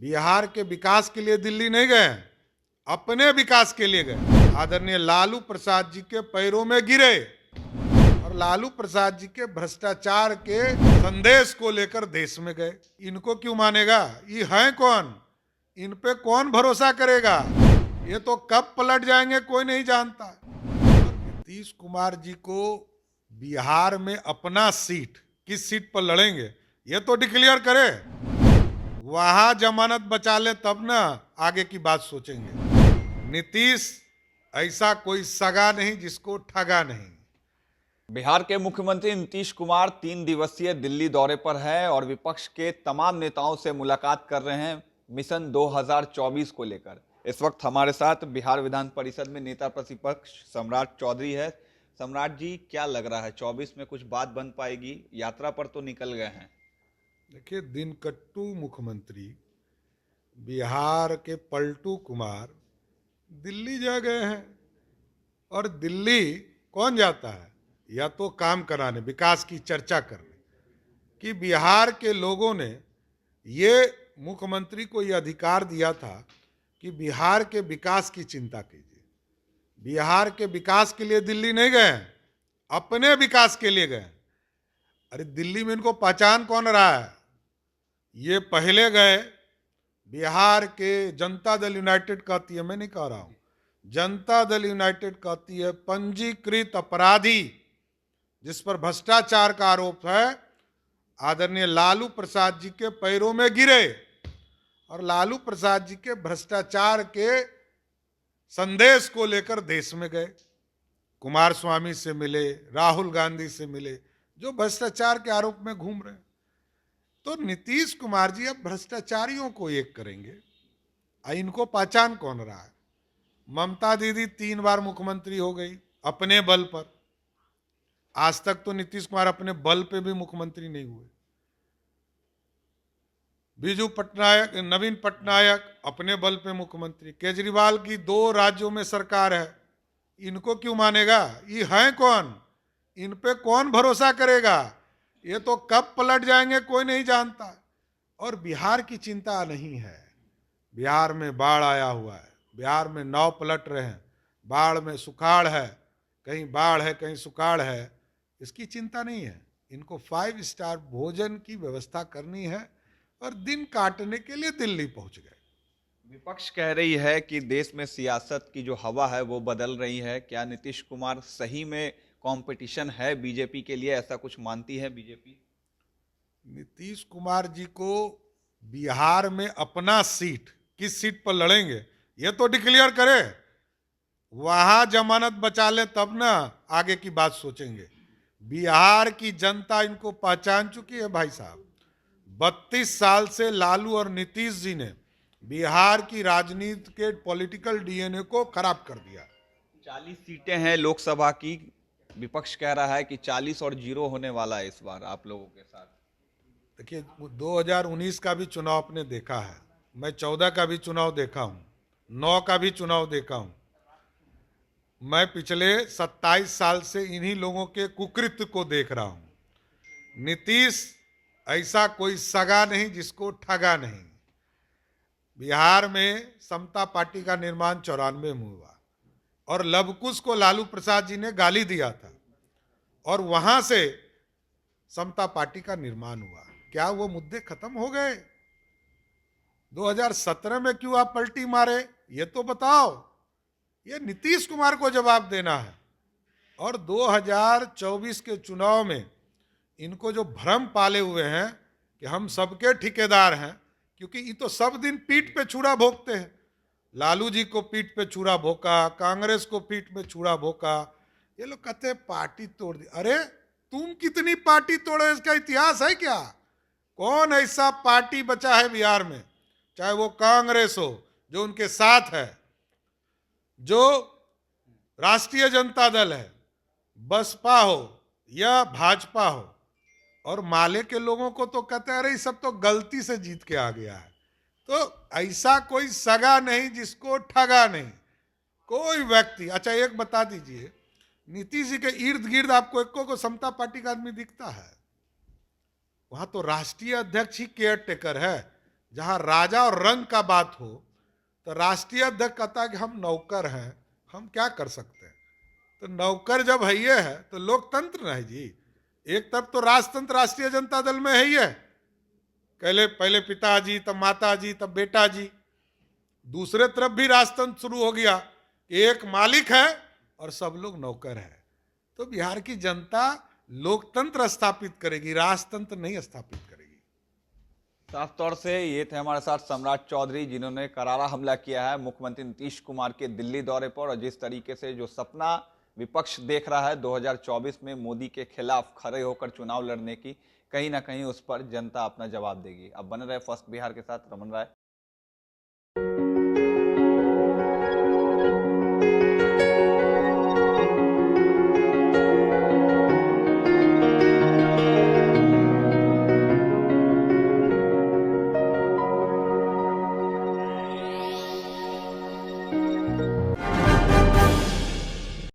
बिहार के विकास के लिए दिल्ली नहीं गए, अपने विकास के लिए गए। आदरणीय लालू प्रसाद जी के पैरों में गिरे और लालू प्रसाद जी के भ्रष्टाचार के संदेश को लेकर देश में गए। इनको क्यों मानेगा? ये हैं कौन? इन पे कौन भरोसा करेगा? ये तो कब पलट जाएंगे कोई नहीं जानता। नीतीश कुमार जी को बिहार में अपना सीट किस सीट पर लड़ेंगे ये तो डिक्लेयर करे, वहां जमानत बचा ले तब ना आगे की बात सोचेंगे। नीतीश ऐसा कोई सगा नहीं जिसको ठगा नहीं। बिहार के मुख्यमंत्री नीतीश कुमार 3 दिवसीय दिल्ली दौरे पर है और विपक्ष के तमाम नेताओं से मुलाकात कर रहे हैं मिशन 2024 को लेकर। इस वक्त हमारे साथ बिहार विधान परिषद में नेता प्रतिपक्ष सम्राट चौधरी है। सम्राट जी, क्या लग रहा है 24 में कुछ बात बन पाएगी? यात्रा पर तो निकल गए हैं। देखिए, दिनकट्टू मुख्यमंत्री बिहार के पलटू कुमार दिल्ली जा गए हैं। और दिल्ली कौन जाता है? या तो काम कराने, विकास की चर्चा करने। कि बिहार के लोगों ने ये मुख्यमंत्री को ये अधिकार दिया था कि बिहार के विकास की चिंता कीजिए। बिहार के विकास के लिए दिल्ली नहीं गए, अपने विकास के लिए गए। अरे दिल्ली में इनको पहचान कौन रहा है? ये पहले गए, बिहार के जनता दल यूनाइटेड कहती है, मैं नहीं कह रहा हूं, जनता दल यूनाइटेड कहती है पंजीकृत अपराधी जिस पर भ्रष्टाचार का आरोप है, आदरणीय लालू प्रसाद जी के पैरों में गिरे और लालू प्रसाद जी के भ्रष्टाचार के संदेश को लेकर देश में गए। कुमार स्वामी से मिले, राहुल गांधी से मिले, जो भ्रष्टाचार के आरोप में घूम रहे हैं। तो नीतीश कुमार जी अब भ्रष्टाचारियों को एक करेंगे। इनको पहचान कौन रहा है? ममता दीदी 3 बार मुख्यमंत्री हो गई अपने बल पर। आज तक तो नीतीश कुमार अपने बल पे भी मुख्यमंत्री नहीं हुए। बीजू पटनायक, नवीन पटनायक अपने बल पे मुख्यमंत्री। केजरीवाल की 2 राज्यों में सरकार है, इनको क्यों मानेगा? ये हैं कौन? इन पे कौन भरोसा करेगा? ये तो कब पलट जाएंगे कोई नहीं जानता। और बिहार की चिंता नहीं है। बिहार में बाढ़ आया हुआ है, बिहार में नाव पलट रहे हैं, बाढ़ में सुखाड़ है, कहीं बाढ़ है कहीं सुखाड़ है, इसकी चिंता नहीं है। इनको 5 स्टार भोजन की व्यवस्था करनी है और दिन काटने के लिए दिल्ली पहुंच गए। विपक्ष कह रही है कि देश में सियासत की जो हवा है वो बदल रही है। क्या नीतीश कुमार सही में कंपटीशन है बीजेपी के लिए? ऐसा कुछ मानती है बीजेपी? नीतीश कुमार जी को बिहार में अपना सीट किस सीट पर लड़ेंगे ये तो डिक्लेयर करे, वहां जमानत बचा ले तब ना आगे की बात सोचेंगे। बिहार की जनता इनको पहचान चुकी है भाई साहब। 32 साल से लालू और नीतीश जी ने बिहार की राजनीति के पॉलिटिकल डीएनए को खराब कर दिया। 40 सीटें हैं लोकसभा की। विपक्ष कह रहा है कि 40 और 0 होने वाला है इस बार आप लोगों के साथ। देखिए, 2019 का भी चुनाव आपने देखा है, मैं 14 का भी चुनाव देखा हूं, 9 का भी चुनाव देखा हूं। मैं पिछले 27 साल से इन्हीं लोगों के कुकृत्य को देख रहा हूं। नीतीश ऐसा कोई सगा नहीं जिसको ठगा नहीं। बिहार में समता पार्टी का निर्माण 94 में हुआ और लवकुश को लालू प्रसाद जी ने गाली दिया था और वहां से समता पार्टी का निर्माण हुआ। क्या वो मुद्दे खत्म हो गए? 2017 में क्यों आप पलटी मारे ये तो बताओ। ये नीतीश कुमार को जवाब देना है। और 2024 के चुनाव में इनको जो भ्रम पाले हुए हैं कि हम सबके ठेकेदार हैं, क्योंकि ये तो सब दिन पीठ पे छुरा भोंकते हैं। लालू जी को पीठ पे छुरा भोंका, कांग्रेस को पीठ पे छुरा भोंका, ये लोग कहते हैं पार्टी तोड़ दी। अरे तुम कितनी पार्टी तोड़े, इसका इतिहास है क्या? कौन ऐसा पार्टी बचा है बिहार में, चाहे वो कांग्रेस हो जो उनके साथ है, जो राष्ट्रीय जनता दल है, बसपा हो या भाजपा हो, और माले के लोगों को तो कहते हैं अरे सब तो गलती से जीत के आ गया है। तो ऐसा कोई सगा नहीं जिसको ठगा नहीं कोई व्यक्ति। अच्छा एक बता दीजिए, नीतीश जी के इर्द गिर्द आपको एको को समता पार्टी का आदमी दिखता है? वहां तो राष्ट्रीय अध्यक्ष ही केयर टेकर है, जहां राजा और रंग का बात हो तो राष्ट्रीय अध्यक्ष कहता है कि हम नौकर हैं, हम क्या कर सकते हैं। तो नौकर जब है ये है तो लोकतंत्र नहीं जी। एक तरफ तो राजतंत्र राष्ट्रीय जनता दल में है ही है, पहले पिताजी, तब माताजी, तब बेटा जी। दूसरे तरफ भी राजतंत्र शुरू हो गया, एक मालिक है और सब लोग नौकर है। तो बिहार की जनता लोकतंत्र स्थापित करेगी, राजतंत्र नहीं स्थापित करेगी। साफ तौर से ये थे हमारे साथ सम्राट चौधरी, जिन्होंने करारा हमला किया है मुख्यमंत्री नीतीश कुमार के दिल्ली दौरे पर, और जिस तरीके से जो सपना विपक्ष देख रहा है 2024 में मोदी के खिलाफ खड़े होकर चुनाव लड़ने की, कहीं ना कहीं उस पर जनता अपना जवाब देगी। अब बने रहे फर्स्ट बिहार के साथ। रमन राय।